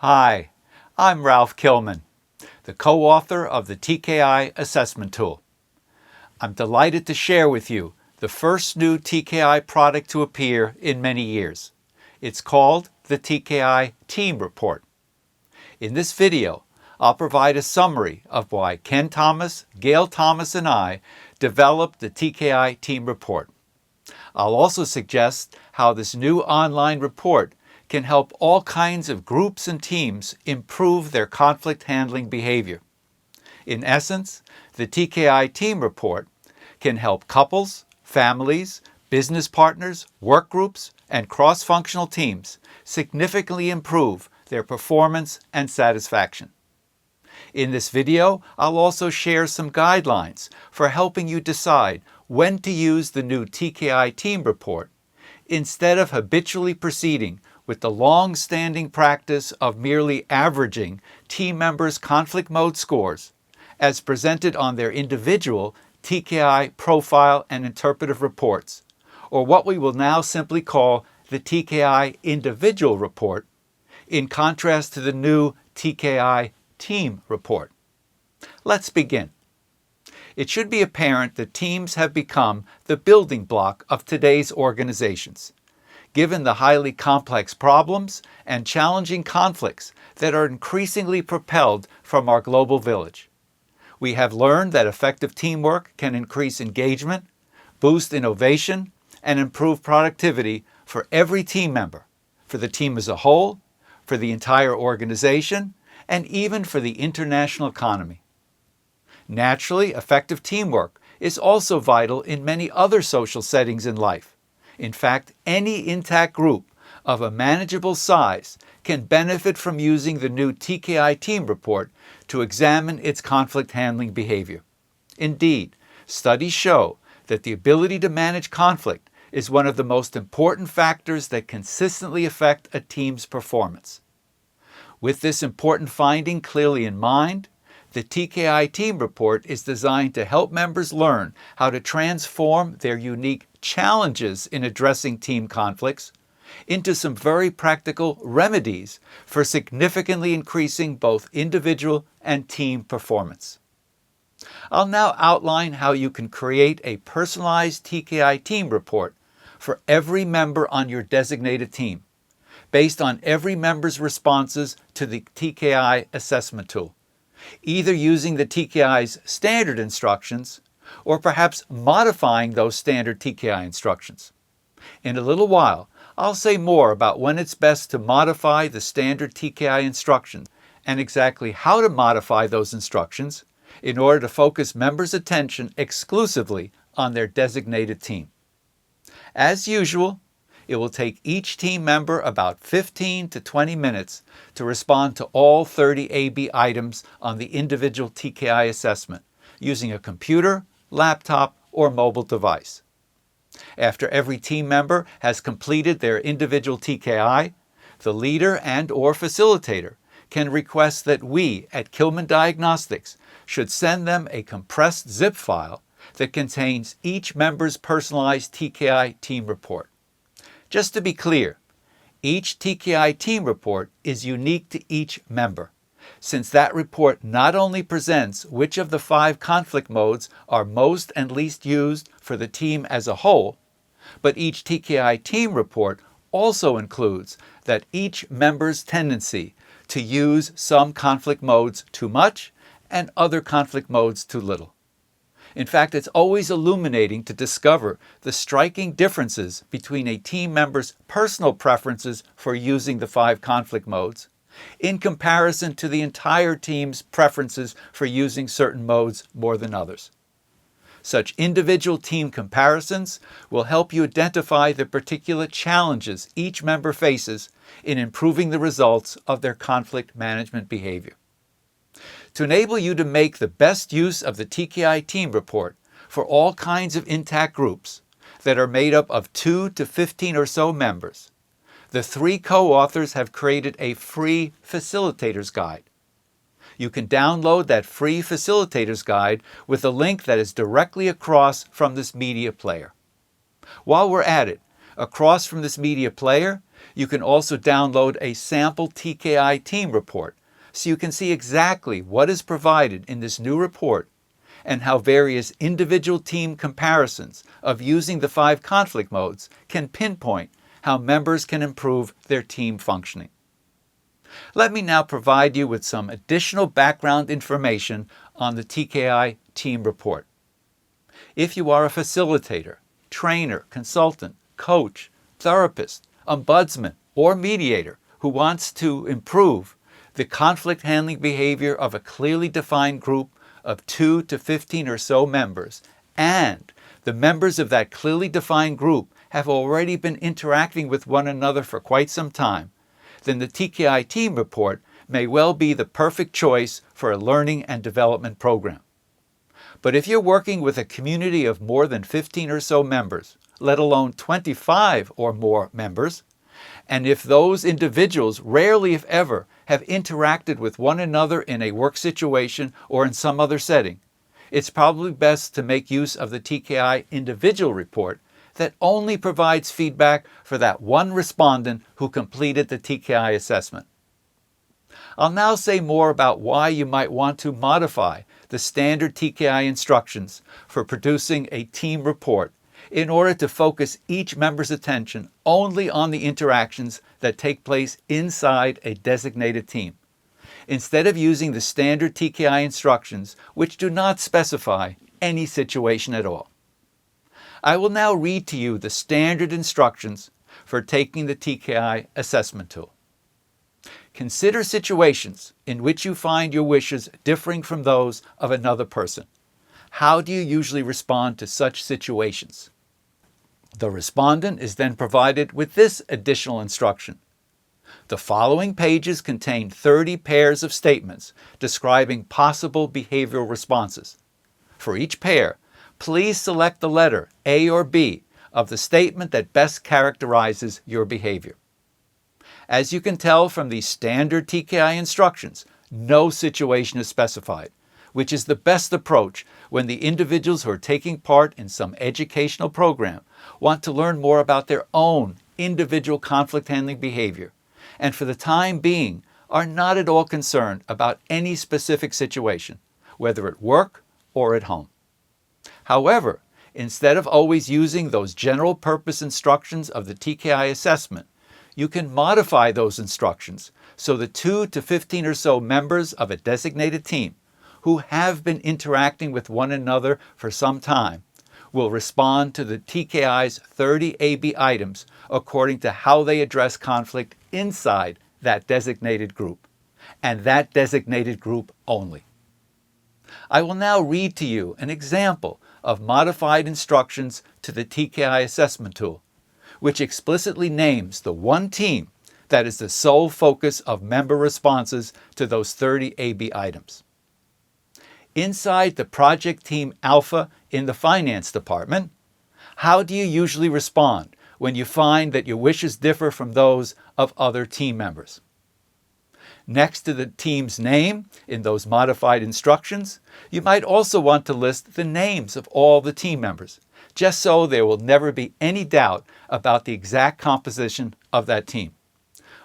Hi, I'm Ralph Kilman, the co-author of the TKI Assessment Tool. I'm delighted to share with you the first new TKI product to appear in many years. It's called the TKI Team Report. In this video, I'll provide a summary of why Ken Thomas, Gail Thomas, and I developed the TKI Team Report. I'll also suggest how this new online report can help all kinds of groups and teams improve their conflict handling behavior. In essence, the TKI Team Report can help couples, families, business partners, work groups, and cross-functional teams significantly improve their performance and satisfaction. In this video, I'll also share some guidelines for helping you decide when to use the new TKI Team Report instead of habitually proceeding with the long-standing practice of merely averaging team members' conflict mode scores as presented on their individual TKI profile and interpretive reports, or what we will now simply call the TKI Individual Report, in contrast to the new TKI Team Report. Let's begin. It should be apparent that teams have become the building block of today's organizations, given the highly complex problems and challenging conflicts that are increasingly propelled from our global village. We have learned that effective teamwork can increase engagement, boost innovation, and improve productivity for every team member, for the team as a whole, for the entire organization, and even for the international economy. Naturally, effective teamwork is also vital in many other social settings in life. In fact, any intact group of a manageable size can benefit from using the new TKI Team Report to examine its conflict handling behavior. Indeed, studies show that the ability to manage conflict is one of the most important factors that consistently affect a team's performance. With this important finding clearly in mind, the TKI Team Report is designed to help members learn how to transform their unique challenges in addressing team conflicts into some very practical remedies for significantly increasing both individual and team performance. I'll now outline how you can create a personalized TKI Team Report for every member on your designated team, based on every member's responses to the TKI assessment tool, either using the TKI's standard instructions or perhaps modifying those standard TKI instructions. In a little while, I'll say more about when it's best to modify the standard TKI instructions and exactly how to modify those instructions in order to focus members' attention exclusively on their designated team. As usual, it will take each team member about 15 to 20 minutes to respond to all 30 AB items on the individual TKI assessment using a computer, laptop, or mobile device. After every team member has completed their individual TKI, the leader and/or facilitator can request that we at Kilman Diagnostics should send them a compressed zip file that contains each member's personalized TKI team report. Just to be clear, each TKI team report is unique to each member, since that report not only presents which of the 5 conflict modes are most and least used for the team as a whole, but each TKI team report also includes that each member's tendency to use some conflict modes too much and other conflict modes too little. In fact, it's always illuminating to discover the striking differences between a team member's personal preferences for using the 5 conflict modes in comparison to the entire team's preferences for using certain modes more than others. Such individual team comparisons will help you identify the particular challenges each member faces in improving the results of their conflict management behavior. To enable you to make the best use of the TKI Team Report for all kinds of intact groups that are made up of 2 to 15 or so members, the 3 co-authors have created a free Facilitator's Guide. You can download that free Facilitator's Guide with a link that is directly across from this media player. While we're at it, across from this media player, You can also download a sample TKI Team Report so you can see exactly what is provided in this new report and how various individual team comparisons of using the 5 conflict modes can pinpoint how members can improve their team functioning. Let me now provide you with some additional background information on the TKI Team Report. If you are a facilitator, trainer, consultant, coach, therapist, ombudsman, or mediator who wants to improve the conflict handling behavior of a clearly defined group of 2 to 15 or so members, and the members of that clearly defined group have already been interacting with one another for quite some time, then the TKI Team Report may well be the perfect choice for a learning and development program. But if you're working with a community of more than 15 or so members, let alone 25 or more members, and if those individuals rarely, if ever, have interacted with one another in a work situation or in some other setting, it's probably best to make use of the TKI individual report that only provides feedback for that one respondent who completed the TKI assessment. I'll now say more about why you might want to modify the standard TKI instructions for producing a team report in order to focus each member's attention only on the interactions that take place inside a designated team, instead of using the standard TKI instructions which do not specify any situation at all. I will now read to you the standard instructions for taking the TKI assessment tool. Consider situations in which you find your wishes differing from those of another person. How do you usually respond to such situations? The respondent is then provided with this additional instruction. The following pages contain 30 pairs of statements describing possible behavioral responses. For each pair, please select the letter A or B of the statement that best characterizes your behavior. As you can tell from the standard TKI instructions, no situation is specified, which is the best approach when the individuals who are taking part in some educational program want to learn more about their own individual conflict handling behavior, and for the time being are not at all concerned about any specific situation, whether at work or at home. However, instead of always using those general purpose instructions of the TKI assessment, you can modify those instructions so the 2 to 15 or so members of a designated team who have been interacting with one another for some time will respond to the TKI's 30 AB items according to how they address conflict inside that designated group, and that designated group only. I will now read to you an example of modified instructions to the TKI assessment tool, which explicitly names the one team that is the sole focus of member responses to those 30 AB items. Inside the project team Alpha in the finance department, how do you usually respond when you find that your wishes differ from those of other team members? Next to the team's name in those modified instructions, you might also want to list the names of all the team members, just so there will never be any doubt about the exact composition of that team.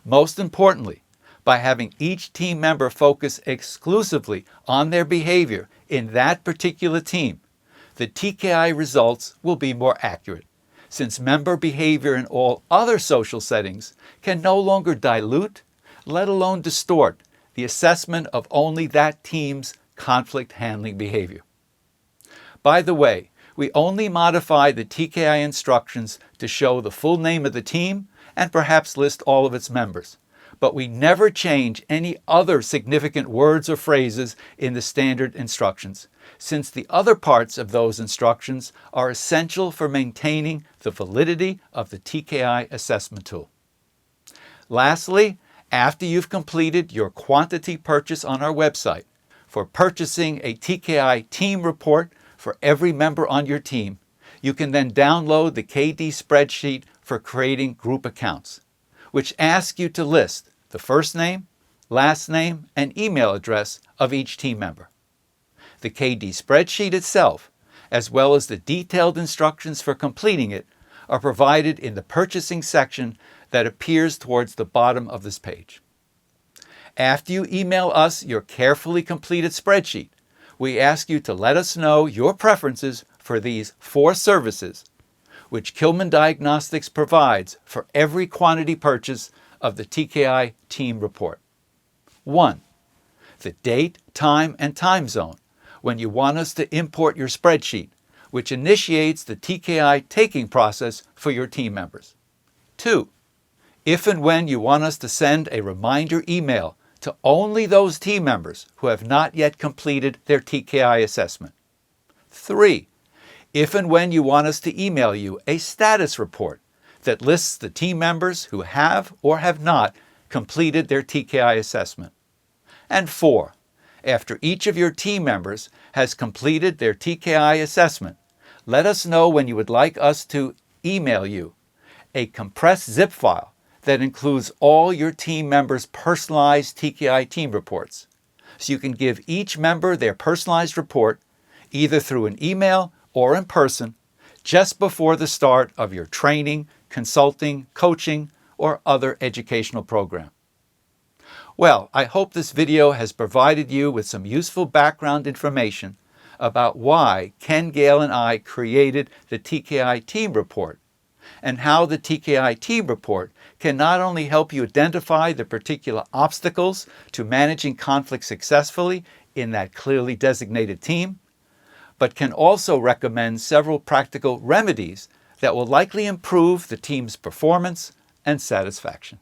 Most importantly, by having each team member focus exclusively on their behavior in that particular team, the TKI results will be more accurate, since member behavior in all other social settings can no longer dilute, let alone distort, the assessment of only that team's conflict handling behavior. By the way, we only modify the TKI instructions to show the full name of the team and perhaps list all of its members, but we never change any other significant words or phrases in the standard instructions, since the other parts of those instructions are essential for maintaining the validity of the TKI assessment tool. Lastly, after you've completed your quantity purchase on our website for purchasing a TKI team report for every member on your team, you can then download the KD spreadsheet for creating group accounts, which asks you to list the first name, last name, and email address of each team member. The KD spreadsheet itself, as well as the detailed instructions for completing it, are provided in the purchasing section that appears towards the bottom of this page. After you email us your carefully completed spreadsheet, we ask you to let us know your preferences for these 4 services, which Kilman Diagnostics provides for every quantity purchase of the TKI Team Report. 1. The date, time, and time zone when you want us to import your spreadsheet, which initiates the TKI taking process for your team members. 2. If and when you want us to send a reminder email to only those team members who have not yet completed their TKI assessment. 3. If and when you want us to email you a status report that lists the team members who have or have not completed their TKI assessment. And 4. After each of your team members has completed their TKI assessment, let us know when you would like us to email you a compressed zip file that includes all your team members' personalized TKI team reports. So you can give each member their personalized report either through an email or in person just before the start of your training, consulting, coaching, or other educational program. Well, I hope this video has provided you with some useful background information about why Ken, Gail, and I created the TKI Team Report, and how the TKI Team Report can not only help you identify the particular obstacles to managing conflict successfully in that clearly designated team, but can also recommend several practical remedies that will likely improve the team's performance and satisfaction.